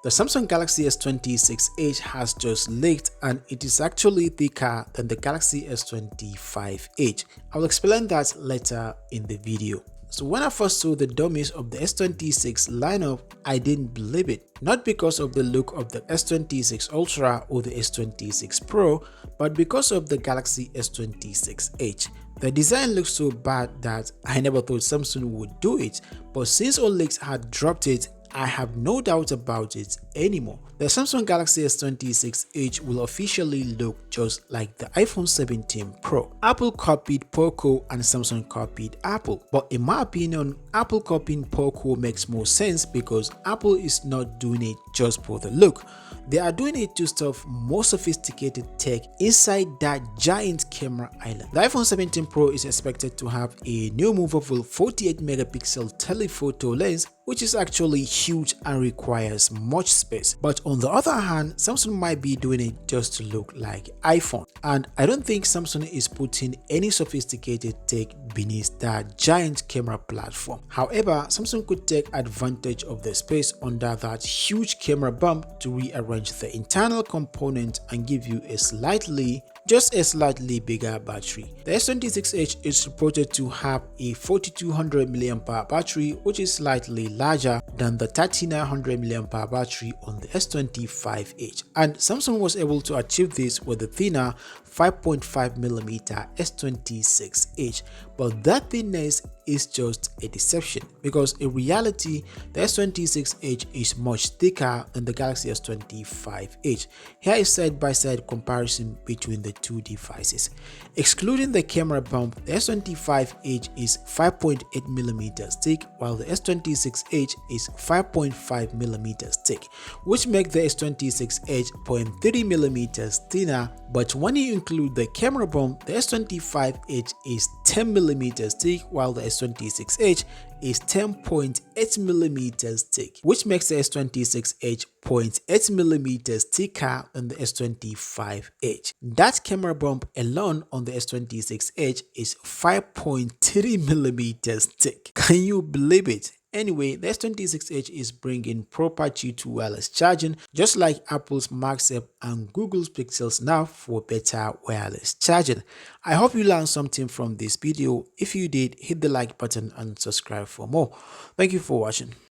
The Samsung Galaxy S26 Edge has just leaked and it is actually thicker than the Galaxy S25 Edge. I will explain that later in the video. So when I first saw the dummies of the S26 lineup, I didn't believe it. Not because of the look of the S26 Ultra or the S26 Pro, but because of the Galaxy S26 Edge. The design looks so bad that I never thought Samsung would do it, but since all leaks had dropped it, I have no doubt about it anymore. The Samsung Galaxy S26 Edge will officially look just like the iPhone 17 Pro. Apple copied Poco and Samsung copied Apple, but in my opinion, Apple copying Poco makes more sense because Apple is not doing it just for the look. They are doing it to stuff more sophisticated tech inside that giant camera island. The iPhone 17 Pro is expected to have a new movable 48 megapixel telephoto lens, which is actually huge and requires much space. But on the other hand, Samsung might be doing it just to look like iPhone. And I don't think Samsung is putting any sophisticated tech beneath that giant camera platform. However, Samsung could take advantage of the space under that huge camera bump to rearrange the internal component and give you just a slightly bigger battery. The S26 Edge is reported to have a 4200 mAh battery, which is slightly larger than the 3900 mAh battery on the S25 Edge, and Samsung was able to achieve this with the thinner 5.5mm S26 Edge, but that thinness is just a deception because in reality the S26 Edge is much thicker than the Galaxy S25 Edge. Here is side-by-side comparison between the two devices. Excluding the camera bump, the S25 Edge is 5.8mm thick while the S26 Edge is 5.5mm thick, which makes the S26 Edge 0.3mm thinner, but when you include the camera bump, the S25 Edge is 10mm thick while the S26 Edge is 10.8mm thick, which makes the S26 Edge 0.8mm thicker than the S25 Edge. That camera bump alone on the S26 Edge is 5.3mm thick. Can you believe it? Anyway, the S26 Edge is bringing proper Qi2 wireless charging, just like Apple's MagSafe and Google's Pixels Now for better wireless charging. I hope you learned something from this video. If you did, hit the like button and subscribe for more. Thank you for watching.